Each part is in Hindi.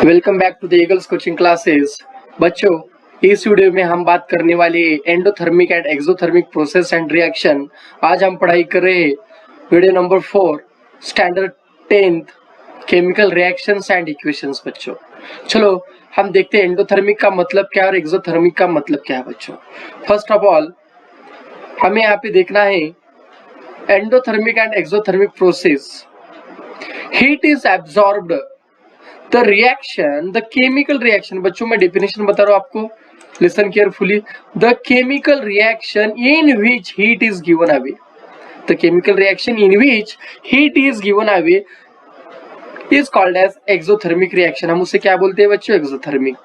Welcome back to the eagles coaching classes. बच्चों, इस वीडियो में हम बात करने वाले endothermic and exothermic process and reaction. आज हम पढ़ाई कर रहे हैं video number 4 standard 10th chemical reactions and equations. बच्चों चलो हम देखते हैं एंडोथर्मिक का मतलब क्या है और एक्सोथर्मिक का मतलब क्या है। बच्चों फर्स्ट ऑफ ऑल हमें यहाँ पे देखना है endothermic and exothermic process. Heat is absorbed the reaction, the chemical reaction. बच्चों मैं डेफिनेशन बता रहा हूं आपको, listen carefully. The chemical reaction in which heat is given away, the chemical reaction in which heat is given away is called as exothermic reaction। हम उसे क्या बोलते हैं बच्चों? Exothermic.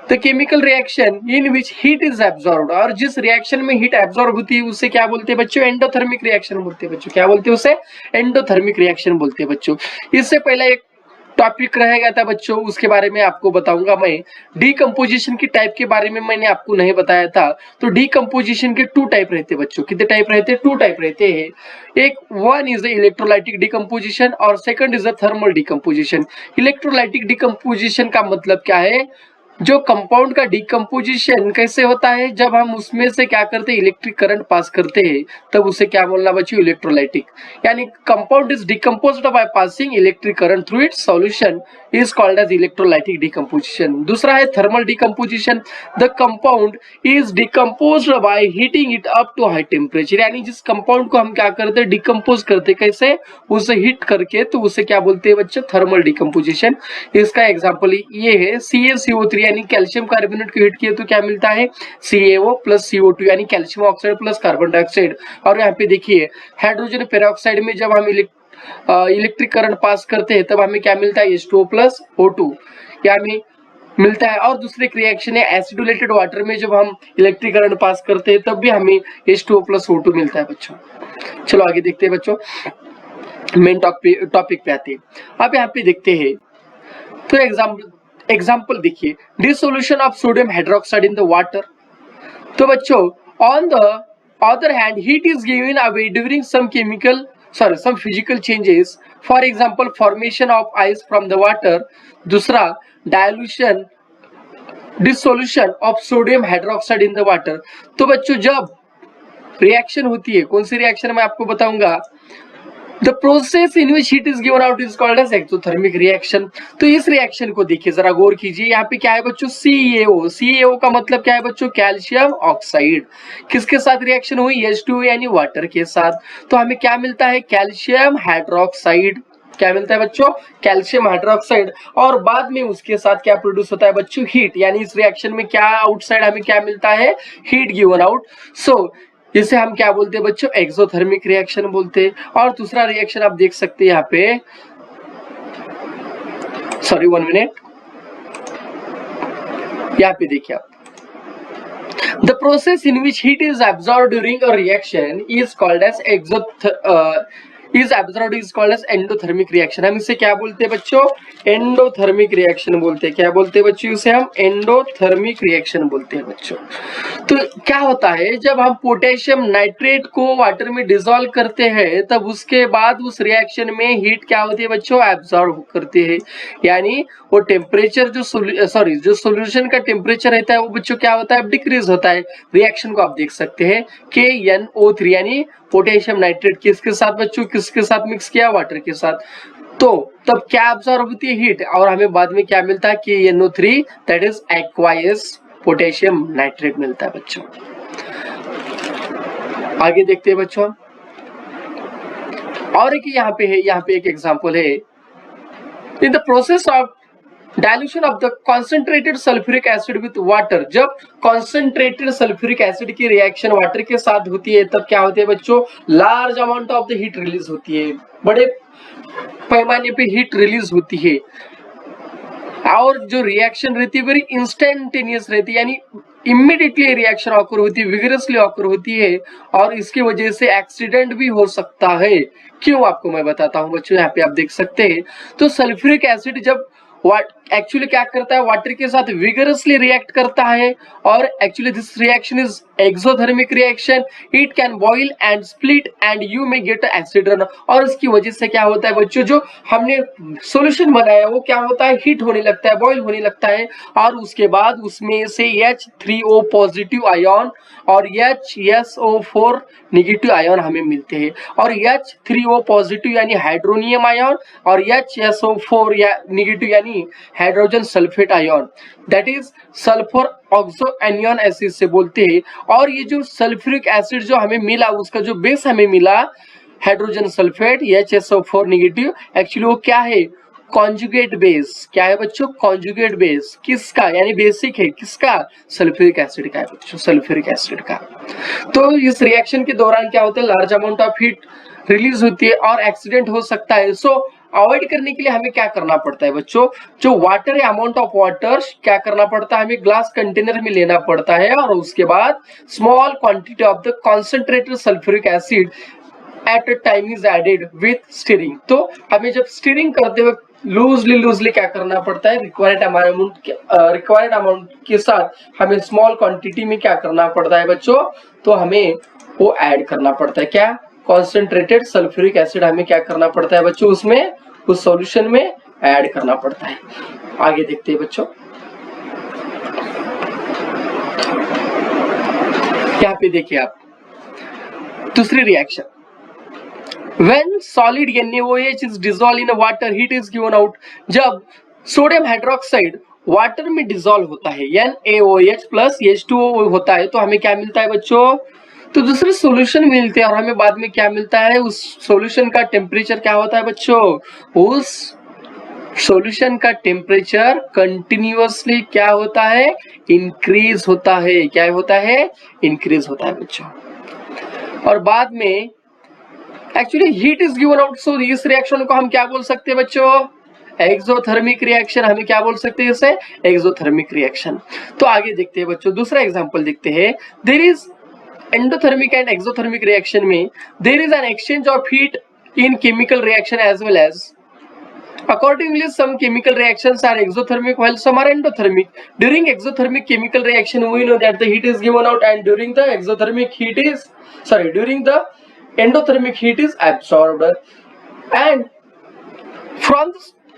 The chemical reaction in which heat is absorbed, और जिस रिएक्शन में हीट एब्सॉर्ब होती है उसे क्या बोलते हैं बच्चों? एंडोथर्मिक रिएक्शन बोलते हैं बच्चों। क्या बोलते हैं उसे? एंडोथर्मिक रिएक्शन बोलते हैं बच्चों। इससे पहले एक टॉपिक रहेगा था बच्चों, उसके बारे में आपको बताऊंगा मैं। डीकंपोजिशन की टाइप के बारे में मैंने आपको नहीं बताया था। तो डीकंपोजिशन के 2 टाइप रहते हैं बच्चों। कितने टाइप रहते हैं? 2 टाइप रहते हैं। एक one is the electrolytic decomposition और second is the thermal decomposition. Electrolytic decomposition का मतलब क्या है? जो कंपाउंड का डीकंपोजिशन कैसे होता है? जब हम उसमें से क्या करते हैं? इलेक्ट्रिक करंट पास करते हैं, तब उसे क्या बोलना बच्चों? इलेक्ट्रोलाइटिक। यानी compound is decomposed by passing electric current through its solution is called as electrolytic decomposition. दूसरा है thermal decomposition. The compound is decomposed by heating it up to high temperature. यानी जिस कंपाउंड को हम क्या करते हैं? डिकम्पोज करते। कैसे? उसे हीट करके, तो उसे क्या बोलते हैं बच्चों? Thermal decomposition. इसका एग्जांपल ये है CaCO3, यानी कैल्शियम कार्बोनेट को हीट किए तो क्या मिलता है? CaO प्लस CO2, यानी calcium oxide plus carbon dioxide. और यहाँ पे देखिए हाइड्रोजन पेरोक्साइड में जब हम इलेक्ट्रिक करंट पास करते हैं तब हमें क्या मिलता है? H2O प्लस O2 यानी मिलता है। और दूसरी रिएक्शन है एसिडोलेटेड वाटर में जब हम इलेक्ट्रिक करंट पास करते हैं तब भी हमें H2O प्लस O2 मिलता है बच्चों। चलो आगे देखते हैं बच्चों, मेन टॉपिक पे आते हैं। अब यहाँ पे देखते हैं तो एग्जाम्पल देखिए, dissolution of sodium hydroxide in the water. तो बच्चों on the other hand heat is given away during some physical changes, for example formation of ice from the water. दूसरा dissolution of sodium hydroxide in the water. तो बच्चों जब रिएक्शन होती है, कौन सी रिएक्शन मैं आपको बताऊंगा? The process in which heat is given out is called as exothermic reaction। तो इस रिएक्शन को देखिए, जरा गौर कीजिए। यहाँ पे क्या है बच्चों? CaO का मतलब क्या है बच्चों? Calcium oxide. किसके साथ रिएक्शन हुई? H2O यानी वाटर के साथ। तो हमें क्या मिलता है? Calcium hydroxide. क्या मिलता है बच्चों? Calcium hydroxide. और बाद में उसके साथ क्या प्रोड्यूस होता है बच्चों? हीट। यानी इस रिएक्शन में क्या आउटसाइड हमें क्या मिलता है? Heat given out. सो इसे हम क्या बोलते हैं बच्चों? एक्सोथर्मिक रिएक्शन बोलते हैं। और दूसरा रिएक्शन आप देख सकते हैं यहाँ पे, सॉरी 1 मिनट, यहाँ पे देखिए आप, the process in which heat is absorbed during a reaction is called as endothermic reaction. हम इसे क्या बोलते हैं बच्चों? एंडोथर्मिक रिएक्शन बोलते हैं। क्या बोलते हैं बच्चों? इसे हम एंडोथर्मिक रिएक्शन बोलते हैं बच्चों। तो क्या होता है, जब हम पोटेशियम नाइट्रेट को वाटर में डिसॉल्व करते हैं तब उसके बाद उस रिएक्शन में हीट क्या होती है बच्चों? एब्सॉर्ब करती है। यानी वो टेम्परेचर जो सॉल्यूशन का टेम्परेचर रहता है वो बच्चों क्या होता है? डिक्रीज होता है। रिएक्शन को आप देख सकते हैं KNO3, यानी पोटेशियम नाइट्रेट किसके साथ बच्चों? किसके साथ मिक्स किया? वाटर के साथ। तो तब क्या एब्सॉर्ब होती है? हीट। और हमें बाद में क्या मिलता है? KNO3, that is aqueous potassium nitrate मिलता है बच्चों। आगे देखते हैं बच्चों, और एक यहाँ पे एक एग्जांपल है। In the process of dilution of the concentrated sulphuric acid with water. जब कॉन्सेंट्रेटेड सल्फ्यूरिक एसिड की रिएक्शन वाटर के साथ होती है तब क्या होती है बच्चों? Large amount of the heat release होती है, बड़े पैमाने पे हीट रिलीज होती है। और जो रिएक्शन रहती है वेरी इंस्टेंटेनियस रहती है, यानी इमीडिएटली रिएक्शन ऑकर होती है, विगरसली ऑकर होती है। और इसकी वजह से एक्सीडेंट भी हो सकता है। क्यों? आपको मैं बताता हूं बच्चों। यहाँ पे आप देख सकते हैं, तो सल्फ्यूरिक एसिड जब एक्चुअली क्या करता है, वाटर के साथ विगरसली रिएक्ट करता है और actually this reaction is exothermic reaction, it can boil and split and you may gate acid run. और इसकी वजह से क्या होता है बच्चों, जो हमने सॉल्यूशन बनाया वो क्या होता है, हीट होने लगता है, बॉइल होने लगता है और उसके बाद उसमें से H3O पॉजिटिव आयन और HSO4 नेगेटिव आयन हमें मिलते हैं। और H3O पॉजिटिव यानी हाइड्रोनियम आयन और HSO4 या नेगेटिव यानी hydrogen sulphate ion, that is sulphur oxo anion acid से बोलते हैं। और ये जो सल्फ्यूरिक एसिड जो हमें मिला, उसका जो बेस हमें मिला hydrogen sulphate HSO4 negative, actually वो क्या है, कॉन्जुगेट बेस। क्या है बच्चों, कॉन्जुगेट बेस। किसका, यानी बेसिक है किसका, सल्फ्यूरिक एसिड का है बच्चों, सल्फ्यूरिक एसिड का। तो इस रिएक्शन के दौरान क्या होता है, large amount of heat release होती है और एक्सीडेंट हो सकता है। सो अवॉइड करने के लिए हमें क्या करना पड़ता है बच्चों, जो वाटर है, अमाउंट ऑफ वाटर क्या करना पड़ता है, हमें ग्लास कंटेनर में लेना पड़ता है और उसके बाद small quantity of the concentrated sulphuric acid at a time is added with stirring. तो हमें जब स्टीरिंग करते हुए लूजली क्या करना पड़ता है, रिक्वायर्ड अमाउंट के साथ हमें स्मॉल क्वांटिटी में क्या करना पड़ता है बच्चों, तो हमें वो ऐड करना पड़ता है। क्या, कॉन्सेंट्रेटेड सल्फ्यूरिक एसिड हमें क्या करना पड़ता है बच्चों, उसमें उस सॉल्यूशन में ऐड करना पड़ता है। आगे देखते हैं बच्चों, यहाँ पे देखिए आप दूसरी reaction, when solid NaOH is dissolved in a water, heat is given out। जब सोडियम हाइड्रोक्साइड वाटर में डिसॉल्व होता है, NaOH प्लस H2O होता है, तो हमें क्या मिलता है बच्चों, तो दूसरे सॉल्यूशन मिलते हैं और हमें बाद में क्या मिलता है, उस सॉल्यूशन का टेम्परेचर क्या होता है बच्चों, उस सॉल्यूशन का टेम्परेचर कंटिन्यूअसली क्या होता है, इंक्रीज होता है। क्या होता है, इंक्रीज होता है बच्चों। और बाद में actually heat is given out, so इस रिएक्शन को हम क्या बोल सकते हैं बच्चों, एक्सोथर्मिक रिएक्शन। हमें क्या बोल सकते हैं इसे, एक्सोथर्मिक रिएक्शन। तो आगे देखते हैं बच्चों, दूसरा एग्जांपल देखते हैं। There is endothermic and exothermic reaction में there is an exchange of heat in chemical reaction as well as accordingly some chemical reactions are exothermic while some are endothermic। during exothermic chemical reaction we know that the heat is given out and during the endothermic heat is absorbed।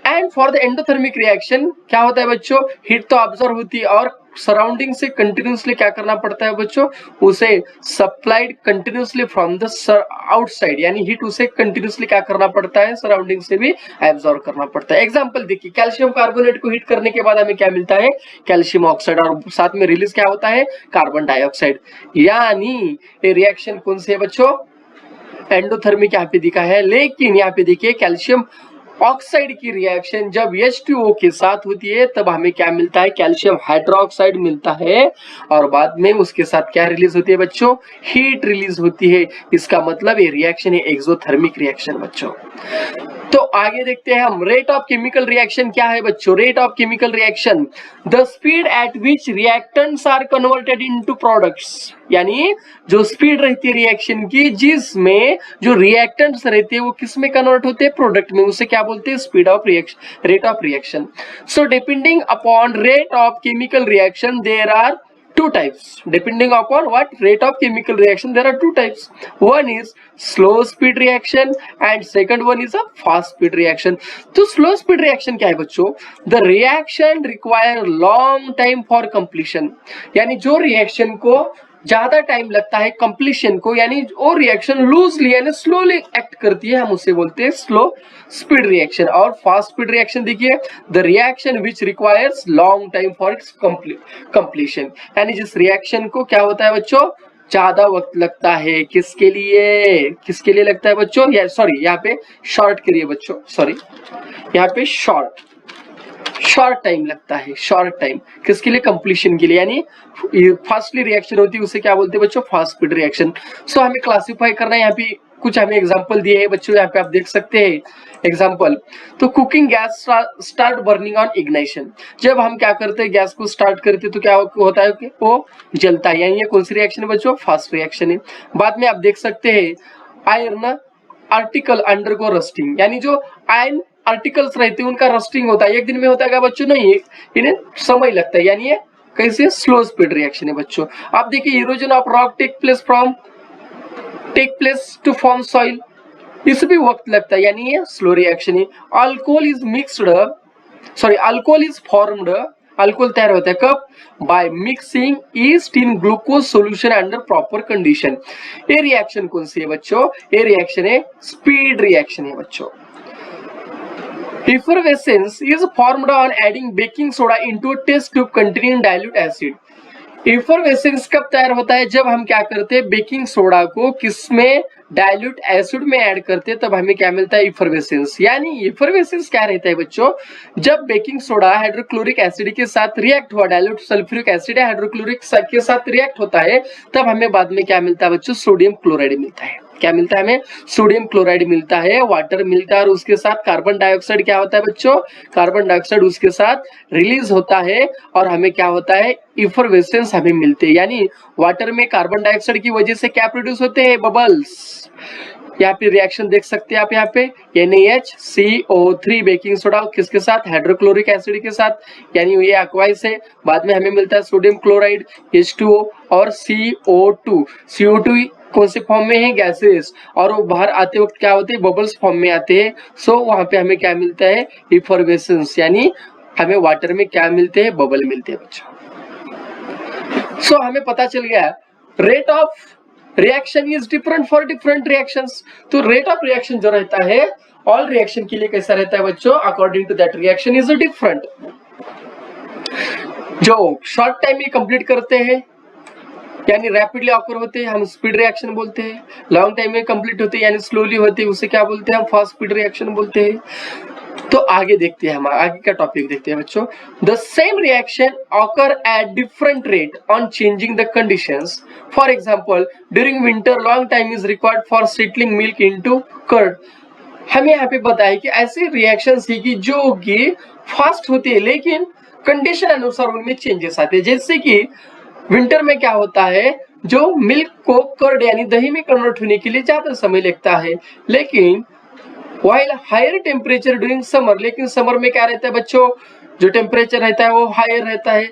and for the endothermic reaction क्या होता है बच्चों, हीट तो ऑब्जर्व होती है और सराउंडिंग से कंटिन्यूसली क्या करना पड़ता है बच्चों, उसे supplied continuously from the outside, यानी हीट उसे कंटिन्यूसली क्या करना पड़ता है, सराउंडिंग से भी एब्जॉर्ब करना पड़ता है। एग्जांपल देखिए, कैल्शियम कार्बोनेट को हीट करने के बाद हमें क्या मिलता है, कैल्शियम ऑक्साइड, और साथ में रिलीज क्या होता है, कार्बन डाइऑक्साइड। यानी ये रिएक्शन कौन सी है बच्चों, एंडोथर्मिक यहाँ पे दिखा है। लेकिन यहाँ पे देखिए कैल्शियम ऑक्साइड की रिएक्शन जब H2O के साथ होती है तब हमें क्या मिलता है, कैल्शियम हाइड्रोक्साइड मिलता है और बाद में उसके साथ क्या रिलीज होती है बच्चों, हीट रिलीज होती है। इसका मतलब ये रिएक्शन है एक्सोथर्मिक रिएक्शन बच्चों। तो आगे देखते हैं हम, रेट ऑफ केमिकल रिएक्शन क्या है बच्चों, rate of chemical reaction the speed at which reactants are converted into products, यानी जो स्पीड रहती है रिएक्शन की, जिसमें जो रिएक्टेंट्स रहते हैं वो किस में कन्वर्ट होते हैं, प्रोडक्ट में, उसे क्या बोलते हैं, speed of reaction, rate of reaction. So depending upon rate of chemical reaction there are two types, depending upon what rate of chemical reaction there are two types, one is slow speed reaction and second one is a fast speed reaction। तो slow speed reaction क्या है बच्चों, the reaction require long time for completion, यानी जो रिएक्शन को ज्यादा टाइम लगता है कंप्लीशन को, यानी वो रिएक्शन लूजली यानी स्लोली एक्ट करती है, हम उसे बोलते हैं स्लो स्पीड रिएक्शन। और फास्ट स्पीड रिएक्शन देखिए, the reaction which requires long time for its completion, यानी जिस रिएक्शन को क्या होता है बच्चों, ज्यादा वक्त लगता है, किसके लिए लगता है बच्चों, या सॉरी यहाँ पे शॉर्ट करिए बच्चों, सॉरी यहाँ पे शॉर्ट टाइम लगता है, शॉर्ट टाइम किसके लिए, कंप्लीशन के लिए, यानी फास्टली रिएक्शन होती है उसे क्या बोलते हैं बच्चों, फास्ट स्पीड रिएक्शन। सो हमें क्लासिफाई करना है, यहाँ पे कुछ हमें एग्जांपल दिए हैं बच्चों, यहाँ पे आप देख सकते हैं एग्जांपल। तो cooking gas start burning on ignition, जब हम क्या करते हैं, गैस को स्टार्ट करते हैं तो क्या होता है कि वो जलता है, यानी ये कौन सी रिएक्शन है बच्चों, फास्ट रिएक्शन है। बाद में आप देख सकते हैं आयरन आर्टिकल अंडरगो रस्टिंग, यानी जो आयरन पार्टिकल्स रहते हैं उनका रस्टिंग होता है, एक दिन में होता है क्या बच्चों? नहीं, इन्हें समय लगता है, यानी ये कैसे स्लो स्पीड रिएक्शन है बच्चों। आप देखिए erosion of rock take place to form soil, इस भी वक्त लगता है, यानी ये स्लो रिएक्शन है। अल्कोहल इज फॉर्म्ड, अल्कोहल तैयार होता है कब? By mixing yeast in glucose solution under proper condition. ये रिएक्शन कौन सी है बच्चों? ये रिएक्शन है स्पीड रिएक्शन है बच्चों। Effervescence is formed on adding baking soda into a test tube containing dilute acid. Effervescence कब तैयार होता है? जब हम क्या करते हैं, बेकिंग सोडा को किसमें, डाइल्यूट एसिड में ऐड करते हैं, तब हमें क्या मिलता है? इफरवेसेंस। यानी इफरवेसेंस क्या रहता है बच्चों? जब बेकिंग सोडा हाइड्रोक्लोरिक एसिड के साथ रिएक्ट हुआ, डाइल्यूट सल्फ्यूरिक एसिड हाइड्रोक्लोरिक के साथ रिएक्ट होता है, तब हमें बाद में क्या मिलता है बच्चों? सोडियम क्लोराइड मिलता है। क्या मिलता है हमें? सोडियम क्लोराइड मिलता है, वाटर मिलता है, और उसके साथ कार्बन डाइऑक्साइड क्या होता है बच्चों? कार्बन डाइऑक्साइड उसके साथ रिलीज होता है, और हमें क्या होता है? इफरवेसेंस हमें मिलते हैं। यानी वाटर में कार्बन डाइऑक्साइड की वजह से क्या प्रोड्यूस होते हैं? बबल्स। यहाँ पे रिएक्शन देख सकते हैं आप, यहाँ पे NaHCO3 बेकिंग सोडा किसके साथ? हाइड्रोक्लोरिक एसिड के साथ, यानी ये एक्वाइस है। बाद में हमें मिलता है सोडियम क्लोराइड H2O और CO2। CO2 कौन से फॉर्म में है? गैसेस, और वो बाहर आते वक्त क्या होते हैं? बबल्स फॉर्म में आते हैं। सो वहां पे हमें क्या मिलता है? इफरवेसेंस, यानी हमें वाटर में क्या मिलते हैं? बबल मिलते हैं बच्चों। सो हमें पता चल गया rate of reaction is different for different reactions. तो रेट ऑफ रिएक्शन जो रहता है ऑल रिएक्शन के लिए कैसा रहता है बच्चों? According to that reaction is different. जो शॉर्ट टाइम में कंप्लीट करते हैं यानी रैपिडली ऑकर होते हैं, हम स्पीड रिएक्शन बोलते हैं। लॉन्ग टाइम में कंप्लीट होते हैं यानी स्लोली होते हैं, उसे क्या बोलते हैं? हम फास्ट स्पीड रिएक्शन बोलते हैं। तो आगे देखते हैं, हम आगे का टॉपिक देखते हैं बच्चों। The same reaction occur at different rate on changing the conditions. For example during winter long time is required for setting milk into curd. हमें यहाँ पे बताया कि ऐसे रिएक्शन है कि जो कि फास्ट होती है लेकिन कंडीशन अनुसार उनमें चेंजेस आते हैं। जैसे कि विंटर में क्या होता है, जो मिल्क को कर्ड यानी दही में कन्वर्ट होने के लिए ज्यादा समय लगता है, लेकिन while higher temperature during summer, लेकिन समर में क्या रहता है बच्चों? जो टेम्परेचर रहता है वो हायर रहता है।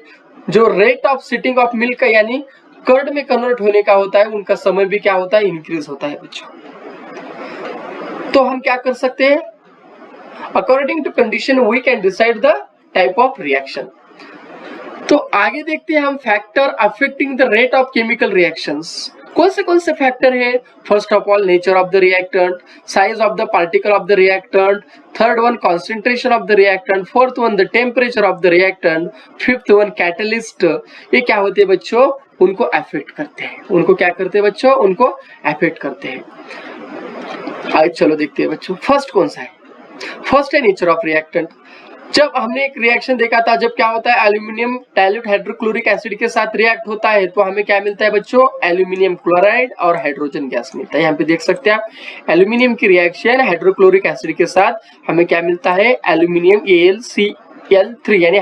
जो rate of sitting of milk का यानी कर्ड में कन्वर्ट होने का होता है, उनका समय भी क्या होता है? इंक्रीज होता है बच्चों। तो हम क्या कर सकते हैं? According to condition we can decide the type of reaction. तो आगे देखते हैं हम factor affecting the rate of chemical reactions. कौन से फैक्टर है? First of all nature of the reactant, size of the particle of the reactant, third one concentration of the reactant, fourth one the temperature of the reactant, fifth one catalyst. ये क्या होते हैं बच्चों? उनको अफेक्ट करते हैं। उनको क्या करते हैं बच्चों? उनको अफेक्ट करते हैं। आज चलो देखते हैं बच्चों फर्स्ट कौन सा है। फर्स्ट है नेचर ऑफ रिएक्टेंट। जब हमने एक रिएक्शन देखा था, जब क्या होता है एल्यूमिनियम डाइल्यूट हाइड्रोक्लोरिक एसिड के साथ रिएक्ट होता है तो हमें क्या मिलता है बच्चों? एल्यूमिनियम क्लोराइड और हाइड्रोजन गैस मिलता है। यहाँ पे देख सकते हैं आप, एल्यूमिनियम की रिएक्शन हाइड्रोक्लोरिक एसिड के साथ हमें क्या मिलता है? एल्यूमिनियम AlCl3 यानी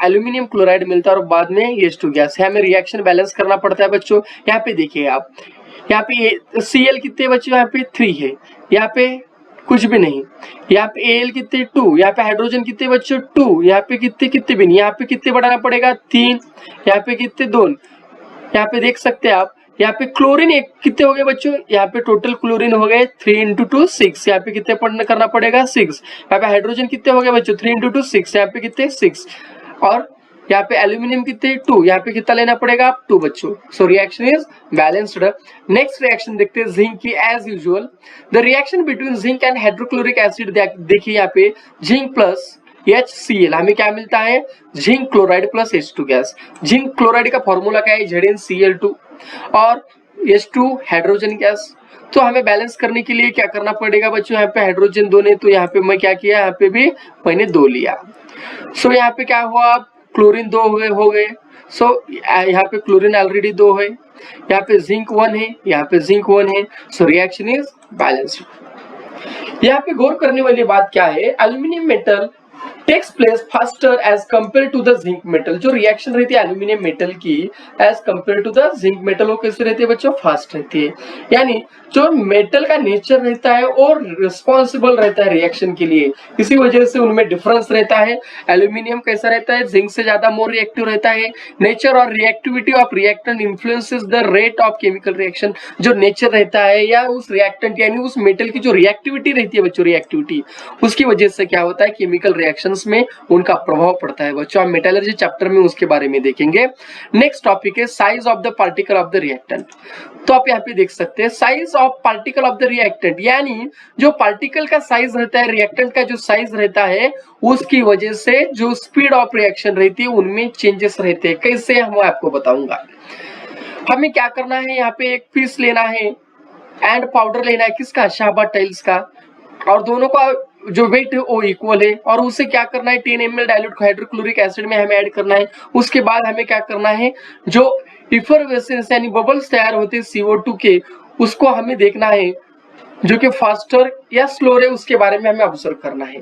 एल्यूमिनियम क्लोराइड मिलता है, और बाद में H2 गैस है। हमें रिएक्शन बैलेंस करना पड़ता है बच्चों। यहाँ पे देखिए आप, यहाँ पे Cl कितने बच्चों? यहाँ पे 3 है, यहाँ पे कुछ भी नहीं। यहाँ पे Al कितने? 2। यहाँ पे हाइड्रोजन कितने बच्चों? 2। यहाँ पे कितने भी नहीं। यहाँ पे कितने बढ़ाना पड़ेगा? 3। यहाँ पे कितने? 2। यहाँ पे देख सकते हैं आप, यहाँ पे क्लोरीन एक कितने हो गए बच्चों? यहाँ पे टोटल क्लोरीन हो गए 3 × 2 6। यहाँ पे कितने करना पड़ेगा? 6। यहाँ पे हाइड्रोजन कितने हो गए बच्चों? 3 × 2 6। यहाँ पे कितने? 6। और यहाँ पे एल्यूमिनियम कितने? 2। यहाँ पे कितना लेना पड़ेगा? 2 बच्चों। So reaction is balanced. Next reaction देखते हैं जिंक की। As usual the reaction between zinc and hydrochloric acid, देखिए यहाँ पे जिंक प्लस HCl हमें क्या मिलता है? Zinc chloride plus H2 gas. Zinc chloride का फॉर्मूला क्या है? ZnCl2 और H2 हाइड्रोजन गैस। तो हमें बैलेंस करने के लिए क्या करना पड़ेगा बच्चों? यहाँ पे हाइड्रोजन 2 ने, तो यहाँ पे मैं क्या किया? यहाँ पे भी मैंने 2 लिया। सो यहाँ पे क्या हुआ? क्लोरीन 2 हो गए। सो यहाँ पे क्लोरीन ऑलरेडी 2 है, यहाँ पे जिंक 1 है, यहाँ पे जिंक 1 है। So reaction is balanced. यहाँ पे गौर करने वाली बात क्या है? Aluminium metal takes place faster as compare to the zinc metal. जो रिएक्शन रहती है एल्यूमिनियम मेटल की as compare to the zinc metal, वो कैसे रहती है बच्चों? फास्ट रहती है। यानी जो मेटल का नेचर रहता है और रिस्पॉन्सिबल रहता है रिएक्शन के लिए, इसी वजह से उनमें डिफरेंस रहता है। एल्यूमिनियम कैसा रहता है? जिंक से ज्यादा मोर रिएक्टिव रहता है। नेचर और reactivity of reactant influences the rate of chemical reaction. जो नेचर रहता है या उस रिएक्टेंट यानी उस मेटल की जो रिएक्टिविटी रहती है बच्चों, रिएक्टिविटी, उसकी वजह से क्या होता है? केमिकल रिएक्शंस में उनका प्रभाव पड़ता है बच्चों। हम मेटलर्जी चैप्टर में उसके बारे में देखेंगे। नेक्स्ट टॉपिक है size of the particle of the reactant. तो आप यहाँ पे देख सकते हैं size of particle of the reactant, यानी जो पार्टिकल का साइज रहता है, रिएक्टेंट का जो साइज रहता है, उसकी वजह से जो स्पीड ऑफ रिएक्शन रहती है उनमें चेंजेस रहते हैं। कैसे? हम आपको बताऊंगा। हमें क्या करना है, यहाँ पे एक पीस लेना है एंड पाउडर लेना है, किसका? शाहबाद टाइल्स का, और दोनों का जो वेट है वो इक्वल है। और उसे क्या करना है? 10 ml डाइल्यूट हाइड्रोक्लोरिक एसिड में हमें ऐड करना है। उसके बाद हमें क्या करना है? जो इफरवेसेंस यानी बबल्स तैयार होते हैं CO2 के, उसको हमें देखना है, जो कि फास्टर या स्लोर है, उसके बारे में हमें ऑब्जर्व करना है।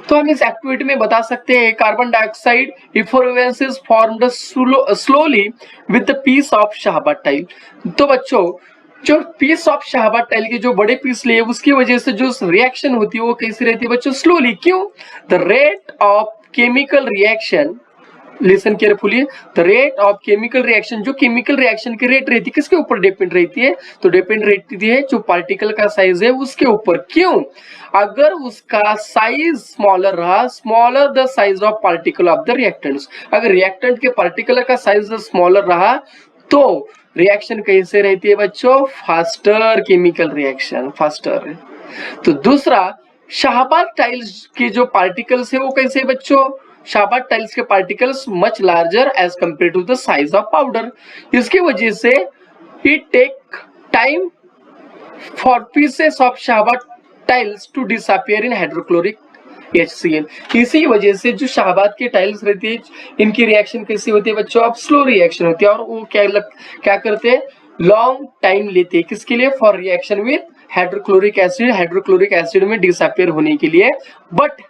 तो हम इस एक्टिविटी में बता सकते हैं carbon dioxide effervescence formed slowly with the piece of Shahabad tile. तो बच्चों जो पीस ऑफ शाहबाद टाइल के जो बड़े पीस लिए, उसकी वजह से जो रिएक्शन होती है वो कैसी रहती है बच्चों? स्लोली। क्यों? The rate of chemical reaction, listen carefully, the rate of chemical reaction, जो केमिकल रिएक्शन की रेट रहती है किसके ऊपर डिपेंड रहती है? तो डिपेंड रहती है जो पार्टिकल का साइज है उसके ऊपर। क्यों? अगर उसका साइज स्मॉलर रहा, smaller the size of particle of the reactants, अगर रिएक्टेंट के पार्टिकल का साइज स्मॉलर रहा तो रिएक्शन कैसे रहती है बच्चों? Faster chemical reaction, faster. तो दूसरा, शाहबाद टाइल्स के जो पार्टिकल्स है वो कैसे बच्चों? शाहबाद टाइल्स के particles much larger as compare to the size of powder. इसकी वजह से it take time for pieces of Shahabad tiles to disappear in hydrochloric HCl। इसी वजह से जो शाहबाद के टाइल्स रहती है, इनकी रिएक्शन कैसी होती है बच्चों? अब स्लो रिएक्शन होती है, और वो क्या करते हैं? लॉन्ग टाइम लेते हैं, किसके लिए? For reaction with hydrochloric acid, hydrochloric acid में डिसअपियर होने के लिए। बट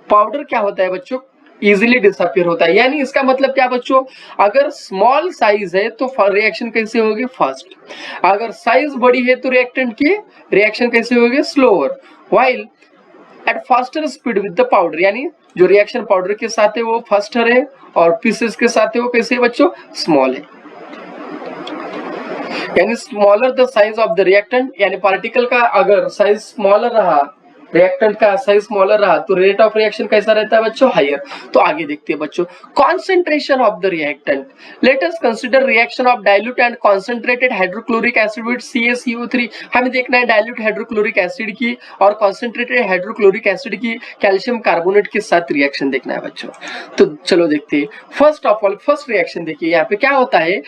पाउडर क्या होता है बच्चों? इजिली डिसअपियर होता है। यानी इसका मतलब क्या बच्चों? अगर स्मॉल साइज है तो रिएक्शन कैसे होगी? फास्ट। अगर साइज बड़ी है तो रिएक्टेंट की रिएक्शन कैसे होगी? Slower. While eight faster speed with the powder, यानी जो रिएक्शन पाउडर के साथ है वो फास्टर है, और पीसेस के साथ है वो कैसे है बच्चों? स्मॉल है। यानी smaller the size of the reactant, यानी पार्टिकल का अगर साइज स्मॉलर रहा, रिएक्टेंट का साइज स्मॉलर रहा, तो रेट ऑफ रिएक्शन कैसा रहता है बच्चों? हायर। तो आगे देखते हैं बच्चों, concentration of the reactant. Let us consider reaction of dilute and concentrated hydrochloric acid with CaCO3। हमें देखना है डाइल्यूट हाइड्रोक्लोरिक एसिड की और कॉन्सेंट्रेटेड हाइड्रोक्लोरिक एसिड की कैल्शियम कार्बोनेट के साथ रिएक्शन देखना है बच्चों। तो चलो देखते हैं। First of all first reaction देखिए, यहाँ पे क्या होता है?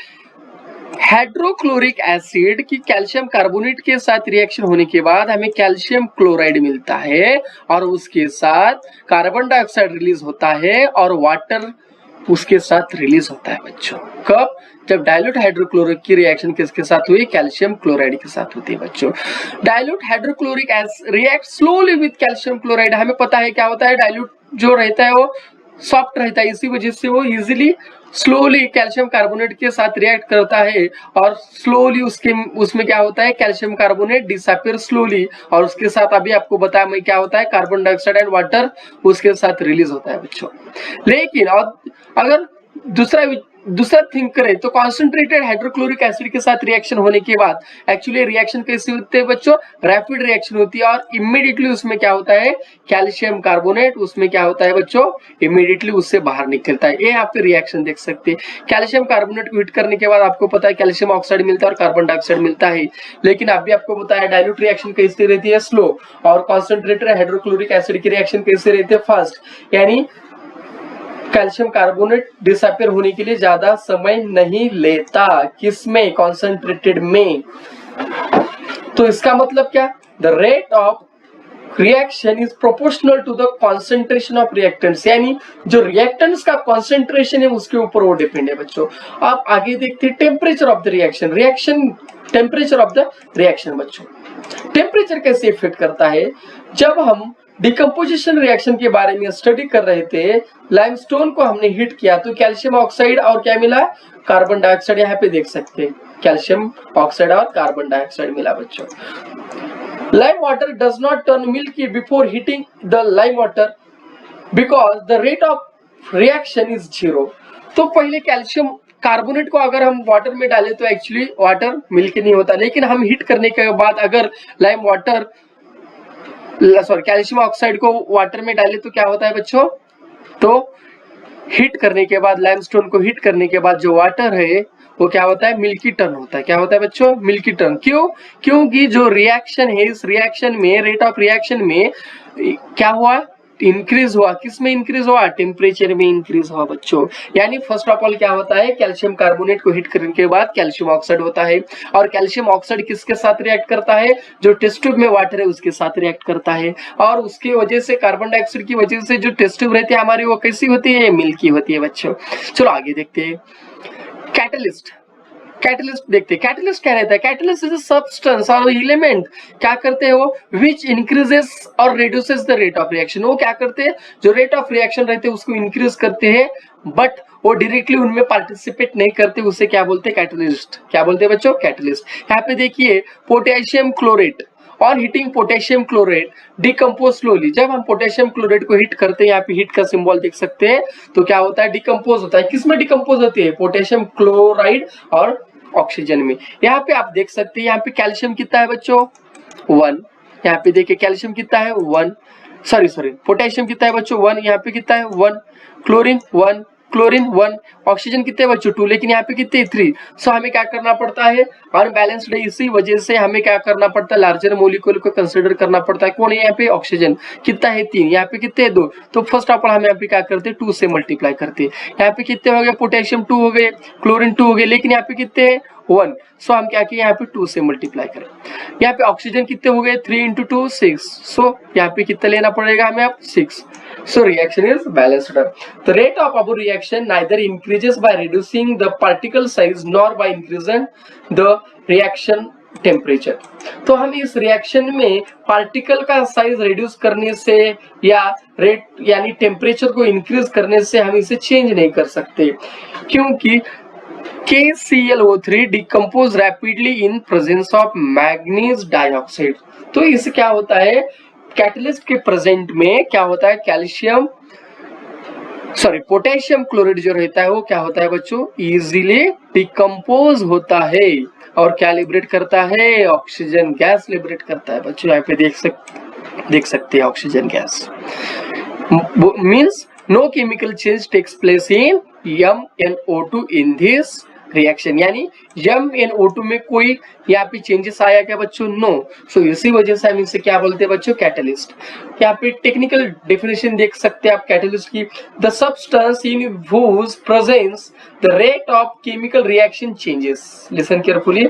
हाइड्रोक्लोरिक एसिड की कैल्शियम कार्बोनेट के साथ रिएक्शन होने के बाद हमें कैल्शियम क्लोराइड मिलता है, और उसके साथ कार्बन डाइऑक्साइड रिलीज होता है और वाटर उसके साथ रिलीज होता है बच्चों। कब? जब डाइल्यूट हाइड्रोक्लोरिक की रिएक्शन किसके साथ हुई? कैल्शियम क्लोराइड के साथ होती है बच्चों। Dilute hydrochloric react slowly with calcium chloride. हमें पता है क्या होता है? डाइल्यूट जो रहता है वो सॉफ्ट रहता है, इसी वजह से वो इजीली स्लोली कैल्शियम कार्बोनेट के साथ रिएक्ट करता है, और स्लोली उसमें क्या होता है? कैल्शियम कार्बोनेट डिसअपियर स्लोली, और उसके साथ अभी आपको बताया मैं क्या होता है? कार्बन डाइऑक्साइड एंड वाटर उसके साथ रिलीज होता है बच्चों। लेकिन और अगर दूसरा थिंक करें तो कॉन्सेंट्रेटेड हाइड्रोक्लोरिक एसिड के साथ रिएक्शन होने के बाद एक्चुअली रिएक्शन कैसी होती है बच्चों? रैपिड रिएक्शन होती है, और इमीडिएटली उसमें क्या होता है? कैल्शियम कार्बोनेट उसमें क्या होता है बच्चों? इमीडिएटली उससे बाहर निकलता है। ये आप रिएक्शन देख सकते हैं। कैल्शियम कार्बोनेट को हीट करने के बाद आपको पता है कैल्शियम ऑक्साइड मिलता है और कार्बन डाइऑक्साइड मिलता है। लेकिन अभी आपको बताया डाइल्यूट रिएक्शन कैसी रहती है? स्लो, और कॉन्सेंट्रेटेड हाइड्रोक्लोरिक एसिड की रिएक्शन कैसे रहती है? फास्ट। यानी कैल्शियम कार्बोनेट डिसअपियर होने के लिए ज्यादा समय नहीं लेता, किसमें? कॉन्सेंट्रेटेड में। तो इसका मतलब क्या? The rate of reaction is proportional to the concentration of reactants, यानी जो रिएक्टेंट्स का कॉन्सेंट्रेशन है उसके ऊपर वो डिपेंड है बच्चों। अब आगे देखते हैं temperature of the reaction temperature of the reaction बच्चों। टेम्परेचर कैसे इफेक्ट करता है? जब हम डिकम्पोजिशन रिएक्शन के बारे में स्टडी कर रहे थे, लाइमस्टोन को हमने हीट किया तो कैल्शियम ऑक्साइड और क्या मिला, कार्बन डाइऑक्साइड। यहाँ पे देख सकते हैं कैल्शियम ऑक्साइड और कार्बन डाइऑक्साइड मिला बच्चों। Lime water does not turn milky before heating the lime water because the rate of reaction is 0। तो पहले कैल्शियम कार्बोनेट को अगर हम वाटर में डालें तो एक्चुअली वाटर मिल्की नहीं होता, लेकिन हम हीट करने के बाद अगर लाइम वाटर कैल्शियम ऑक्साइड को वाटर में डाले तो क्या होता है बच्चों, तो हीट करने के बाद लाइमस्टोन को हीट करने के बाद जो वाटर है वो क्या होता है, मिल्की टर्न होता है। क्या होता है बच्चों, मिल्की टर्न। क्यों, क्योंकि जो रिएक्शन है इस रिएक्शन में रेट ऑफ रिएक्शन में क्या हुआ, इंक्रीज हुआ। किस में इंक्रीज हुआ, टेम्परेचर में इंक्रीज हुआ बच्चों। यानी फर्स्ट ऑफ ऑल क्या होता है, कैल्शियम कार्बोनेट को हीट करने के बाद कैल्शियम ऑक्साइड होता है, और कैल्शियम ऑक्साइड किसके साथ रिएक्ट करता है, जो टेस्ट ट्यूब में वाटर है उसके साथ रिएक्ट करता है, और उसकी वजह से कार्बन डाइऑक्साइड की वजह से जो टेस्ट ट्यूब रहती है हमारी वो कैसी होती है, मिल्की होती है बच्चों। चलो आगे देखते हैं। कैटलिस्ट, कैटलिस्ट देखते हैं। कैटलिस्ट क्या रहता है, कैटलिस्ट इज अ सब्सटेंस और एलिमेंट, क्या करते हैं वो, विच इंक्रीजेस और reduces the rate of reaction. वो क्या करते हैं, जो रेट ऑफ रिएक्शन रहते हैं उसको इंक्रीज करते हैं, बट वो डायरेक्टली उनमें पार्टिसिपेट नहीं करते, उसे क्या बोलते हैं, कैटलिस्ट। क्या बोलते हैं बच्चों, कैटलिस्ट। यहाँ पे देखिए potassium chlorate, on heating potassium chlorate decompose slowly. जब हम पोटेशियम क्लोरेट को हीट करते हैं, यहाँ पे हीट का सिंबल देख सकते हैं, तो क्या होता है, डिकम्पोज होता है। किसमें डिकम्पोज होती है, पोटेशियम क्लोराइड और ऑक्सीजन में। यहाँ पे आप देख सकते हैं, यहाँ पे कैल्शियम कितना है बच्चों, 1। यहाँ पे देखिए कैल्शियम कितना है, 1, सॉरी पोटेशियम कितना है बच्चों, 1। यहाँ पे कितना है, 1। Chlorine 1, chlorine 1। ऑक्सीजन कितने बच्चों, 2, लेकिन यहाँ पे कितने, 3। सो हमें क्या करना पड़ता है, अनबैलेंस्ड है, इसी वजह से हमें क्या करना पड़ता है, लार्जर मोलिक्यूल को कंसिडर करना पड़ता है। कौन है यहाँ पे, ऑक्सीजन। कितना है, 3। यहाँ पे कितने, 2। तो फर्स्ट ऑफ ऑल हम यहाँ पे क्या करते हैं, 2 से मल्टीप्लाई करते हैं। यहाँ पे कितने हो गए, पोटेशियम 2 हो गए, क्लोरीन 2 हो गए, लेकिन यहाँ पे कितने, 1। सो हम क्या किए, यहाँ पे 2 से मल्टीप्लाई करें। यहाँ पे ऑक्सीजन कितने हो गए, 3 × 2 6। सो यहाँ पे कितना लेना पड़ेगा हमें, अब 6। So reaction is balanced. The rate of our reaction neither increases by reducing the particle size nor by increasing the reaction temperature. तो हम इस रिएक्शन में पार्टिकल का साइज रिड्यूस करने से या रेट यानी टेम्परेचर को इंक्रीज करने से हम इसे चेंज नहीं कर सकते, क्योंकि KClO3 decompose rapidly in presence of manganese dioxide. तो इससे क्या होता है, कैटलिस्ट के प्रेजेंट में क्या होता है, पोटेशियम क्लोराइड जो रहता है वो क्या होता है बच्चों, इजीली डिकम्पोज होता है, और क्या लिबरेट करता है, ऑक्सीजन गैस लिबरेट करता है बच्चों। यहाँ पे देख सकते हैं oxygen gas. Means no chemical change takes place in MnO2 in this reaction, यानी MnO2 में कोई यहाँ पे चेंजेस आया क्या बच्चों, नो। सो इसी वजह से हम इसे क्या बोलते हैं बच्चों, कैटलिस्ट। यहाँ पे टेक्निकल डेफिनेशन देख सकते हैं आप कैटलिस्ट की, the substance in whose presence the rate of chemical reaction changes. Listen carefully,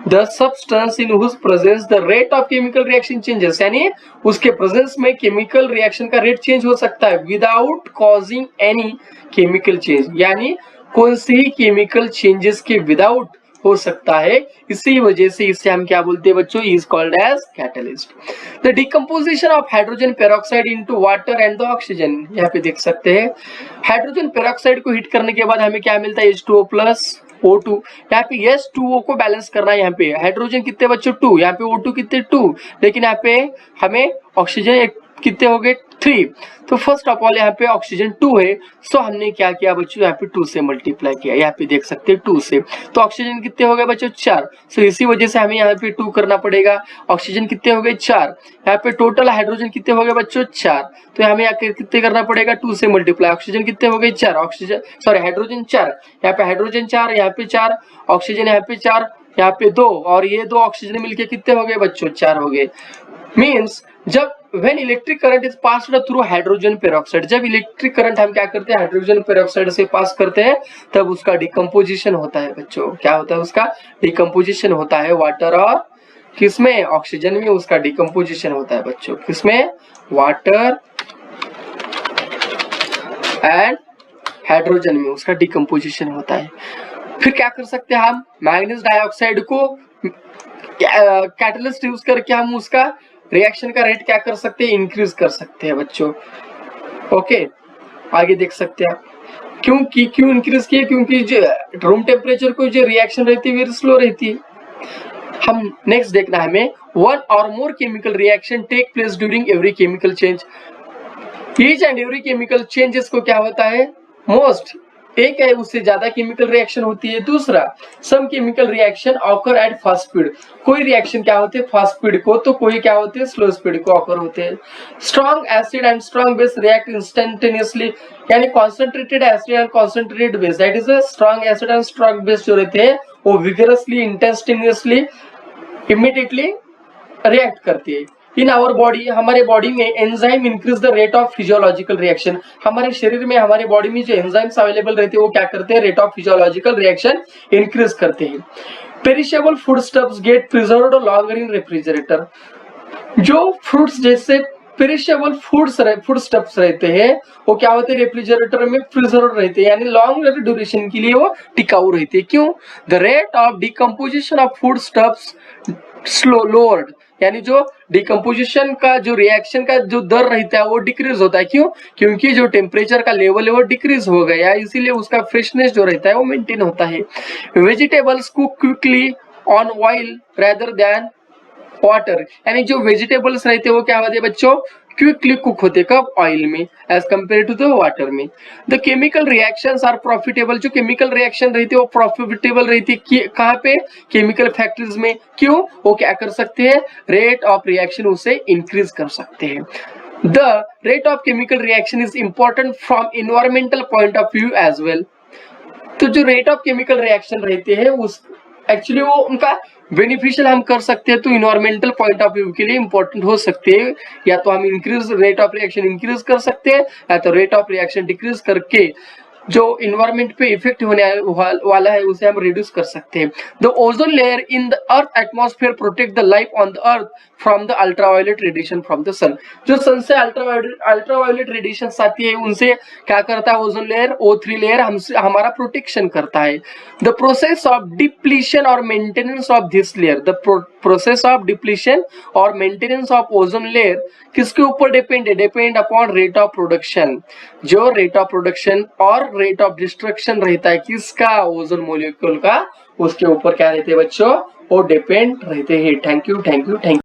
the substance in whose presence the rate of chemical reaction changes, यानी उसके प्रेजेंस में केमिकल रिएक्शन का रेट चेंज हो सकता है without causing any chemical change, यानी कौन से ही केमिकल चेंजेस के विदाउट हो सकता है। इसी वजह से इसे हम क्या बोलते हैं बच्चों, is called as catalyst. The decomposition of hydrogen peroxide into water and the oxygen. यहाँ पे देख सकते हैं हाइड्रोजन पेरोक्साइड को हीट करने के बाद हमें क्या मिलता है, H2O प्लस O2। यहाँ पे H2O को बैलेंस करना है, यहाँ पे हाइड्रोजन कितने बच्चों, 2, यहाँ पे O2 कितने, 2, लेकिन यहाँ पे हमें ऑक्सीजन कितने हो गए, 3। तो फर्स्ट ऑफ ऑल यहाँ पे ऑक्सीजन 2 है, सो हमने क्या किया बच्चों, यहाँ पे 2 से मल्टीप्लाई किया। यहाँ पे देख सकते हैं 2 से, तो ऑक्सीजन कितने हो गए बच्चों, 4। सो इसी वजह से हमें यहाँ पे 2 करना पड़ेगा। ऑक्सीजन कितने हो गए, 4। यहाँ पे टोटल हाइड्रोजन कितने हो गए बच्चों, 4। तो हमें यहाँ कितने करना पड़ेगा, 2 से मल्टीप्लाई। ऑक्सीजन कितने हो गए, 4। हाइड्रोजन 4, यहाँ पे हाइड्रोजन 4, यहाँ पे 4, ऑक्सीजन यहाँ पे 4, यहाँ पे 2, और ये 2 ऑक्सीजन मिलके कितने हो गए बच्चों, 4 हो गए। मीन्स जब when electric current is passed through hydrogen peroxide, जब इलेक्ट्रिक करंट हम क्या करते हैं, हाइड्रोजन पेरोक्साइड से पास करते हैं, तब उसका डिकम्पोजिशन होता है बच्चों। क्या होता है, उसका डिकम्पोजिशन होता है वाटर और किसमें, ऑक्सीजन में उसका डिकम्पोजिशन होता है बच्चों। किसमें, वाटर एंड हाइड्रोजन में उसका डिकम्पोजिशन होता है। फिर क्या कर सकते हैं हम, मैग्नीज डाइऑक्साइड को कैटलिस्ट यूज करके हम उसका रिएक्शन का रेट क्या कर सकते हैं, इंक्रीज कर सकते हैं बच्चों। ओके, आगे देख सकते हैं आप क्यों इंक्रीज किया, क्योंकि जो रूम टेम्परेचर को जो रिएक्शन रहती है वेरी स्लो रहती है। हम नेक्स्ट देखना है हमें, वन और more chemical reaction take place during every chemical change. Each and every chemical changes को क्या होता है, मोस्ट एक है उससे ज्यादा केमिकल रिएक्शन होती है। दूसरा, some chemical reaction occur at fast speed, कोई रिएक्शन क्या होते हैं फास्ट स्पीड को, तो कोई क्या होते हैं स्लो स्पीड को ऑकर होते हैं। Strong acid and strong base react instantaneously, यानी concentrated acid and concentrated base, that is strong acid and strong base जो रहते हैं वो विगरसली इंटेंसिनियसली इमीडिएटली रिएक्ट करती है। इन आवर बॉडी, हमारे बॉडी में enzyme increase the rate of physiological reaction, हमारे शरीर में हमारे बॉडी में जो एंजाइम्स अवेलेबल रहते हैं वो क्या करते हैं, rate of physiological reaction increase करते हैं। Perishable food stuffs get preserved longer in refrigerator, जो फ्रूट्स जैसे पेरिशेबल फूड स्टफ्स रहते हैं वो क्या होते हैं, रेफ्रिजरेटर में प्रिजर्व रहते हैं, यानी लॉन्ग ड्यूरेशन के लिए वो टिकाऊ रहते हैं। क्यों, the rate of decomposition of food stuffs slow lowered, यानी जो डिकम्पोजिशन का जो रिएक्शन का जो दर रहता है वो डिक्रीज होता है। क्यों, क्योंकि जो टेम्परेचर का लेवल है वो डिक्रीज हो गया, इसीलिए उसका फ्रेशनेस जो रहता है वो मेंटेन होता है। Vegetables cook quickly on oil rather than water, यानी जो वेजिटेबल्स रहते हैं वो क्या होते हैं बच्चों, क्विकली कुक होते, कब, ऑयल में, as compare to the water में। The chemical reactions are profitable, जो केमिकल रिएक्शन रहती है वो प्रॉफिटेबल रहती है, कहाँ पे, केमिकल फैक्ट्रीज में। क्यों, वो क्या कर सकते हैं, रेट ऑफ रिएक्शन उसे इंक्रीज कर सकते हैं। The rate of chemical reaction is important from environmental point of view as well, तो जो रेट ऑफ केमिकल रिएक्शन रहते हैं उस एक्चुअली वो उनका बेनिफिशियल हम कर सकते हैं, तो इन्वायरमेंटल पॉइंट ऑफ व्यू के लिए इंपॉर्टेंट हो सकते हैं। या तो हम increase rate of reaction increase कर सकते हैं, या तो रेट ऑफ रिएक्शन डिक्रीज करके जो इन्वायरमेंट पे इफेक्ट होने वाला है उसे हम रिड्यूस कर सकते हैं। The ozone layer in the earth atmosphere protect the life on the earth from the ultraviolet radiation from the sun, जो सन से अल्ट्रावायलेट रेडिएशन आती है उनसे क्या करता है ओजोन लेयर, O3 लेयर हमसे हमारा प्रोटेक्शन करता है। द प्रोसेस ऑफ डिप्लीशन और maintenance of this layer, the process of depletion और मेंटेनेंस ऑफ ओजोन लेयर किसके ऊपर डिपेंड है, depend upon rate of production, जो रेट ऑफ प्रोडक्शन और रेट ऑफ डिस्ट्रक्शन रहता है किसका, ओजोन मॉलिक्यूल का, उसके ऊपर क्या रहते हैं बच्चों, वो डिपेंड रहते हैं। Thank you.